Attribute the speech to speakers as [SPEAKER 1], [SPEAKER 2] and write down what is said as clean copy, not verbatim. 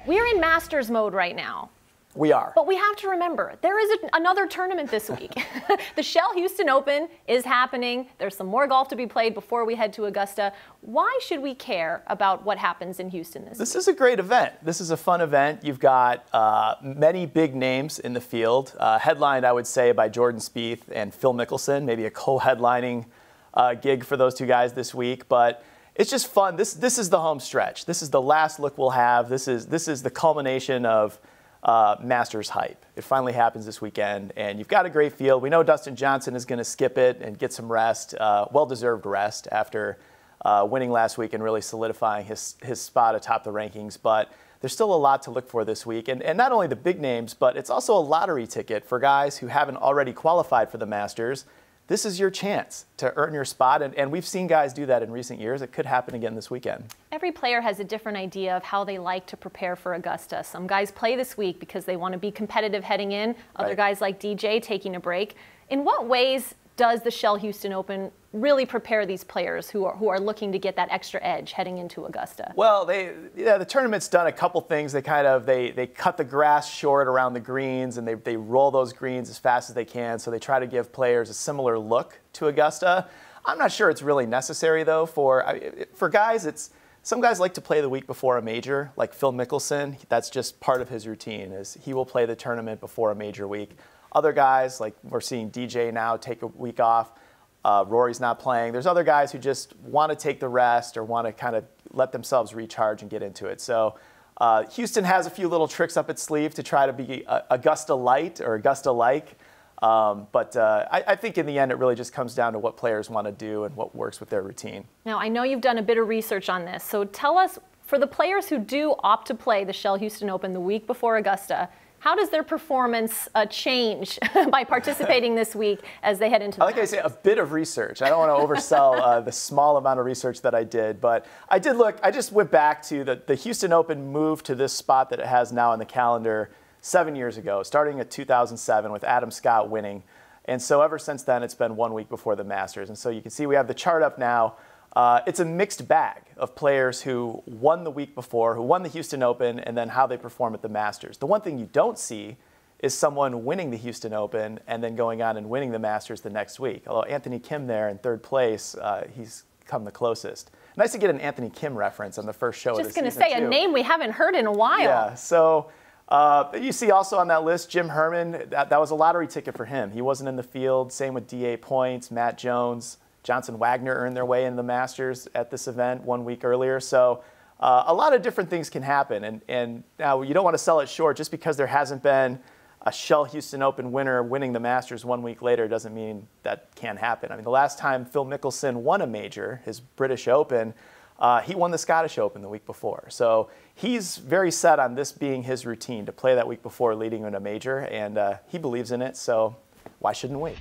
[SPEAKER 1] We're in Masters mode right now.
[SPEAKER 2] We are.
[SPEAKER 1] But we have to remember, there is another tournament this week. The Shell Houston Open is happening. There's some more golf to be played before we head to Augusta. Why should we care about what happens in Houston this week?
[SPEAKER 2] This is a great event. This is a fun event. You've got many big names in the field. Headlined, I would say, by Jordan Spieth and Phil Mickelson, maybe a co-headlining gig for those two guys this week. But it's just fun. This is the home stretch. This is the last look we'll have. This is the culmination of Masters hype. It finally happens this weekend, and you've got a great field. We know Dustin Johnson is going to skip it and get some rest, well-deserved rest after winning last week and really solidifying his spot atop the rankings. But there's still a lot to look for this week, and not only the big names, but it's also a lottery ticket for guys who haven't already qualified for the Masters. This is your chance to earn your spot, and we've seen guys do that in recent years. It could happen again this weekend. Every
[SPEAKER 1] player has a different idea of how they like to prepare for Augusta. Some guys play this week because they want to be competitive heading in. Other guys like DJ taking a break. In what ways does the Shell Houston Open really prepare these players who are looking to get that extra edge heading into Augusta?
[SPEAKER 2] Well, the tournament's done a couple things. They cut the grass short around the greens, and they roll those greens as fast as they can. So they try to give players a similar look to Augusta. I'm not sure it's really necessary though for guys. Some guys like to play the week before a major, like Phil Mickelson. That's just part of his routine, is he will play the tournament before a major week. Other guys, like we're seeing DJ now, take a week off. Rory's not playing. There's other guys who just want to take the rest or want to kind of let themselves recharge and get into it. So Houston has a few little tricks up its sleeve to try to be Augusta light or Augusta-like. But I think in the end, it really just comes down to what players want to do and what works with their routine.
[SPEAKER 1] Now, I know you've done a bit of research on this. So tell us, for the players who do opt to play the Shell Houston Open the week before Augusta, how does their performance change by participating this week as they head into the Masters?
[SPEAKER 2] Like I say, a bit of research. I don't want to oversell the small amount of research that I did, but I did look. I just went back to the Houston Open moved to this spot that it has now on the calendar 7 years ago, starting at 2007 with Adam Scott winning. And so ever since then, it's been 1 week before the Masters. And so you can see we have the chart up now. It's a mixed bag of players who won the week before, who won the Houston Open, and then how they perform at the Masters. The one thing you don't see is someone winning the Houston Open and then going on and winning the Masters the next week. Although Anthony Kim there in third place, he's come the closest. Nice to get an Anthony Kim reference on the first show of the season,
[SPEAKER 1] Just going to say, a name we haven't heard in a while.
[SPEAKER 2] Yeah, so you see also on that list, Jim Herman, that was a lottery ticket for him. He wasn't in the field. Same with D.A. Points, Matt Jones. Johnson Wagner earned their way into the Masters at this event 1 week earlier. So a lot of different things can happen. And now you don't want to sell it short. Just because there hasn't been a Shell Houston Open winner winning the Masters 1 week later doesn't mean that can't happen. I mean, the last time Phil Mickelson won a major, his British Open, he won the Scottish Open the week before. So he's very set on this being his routine, to play that week before leading in a major, and he believes in it. So why shouldn't we?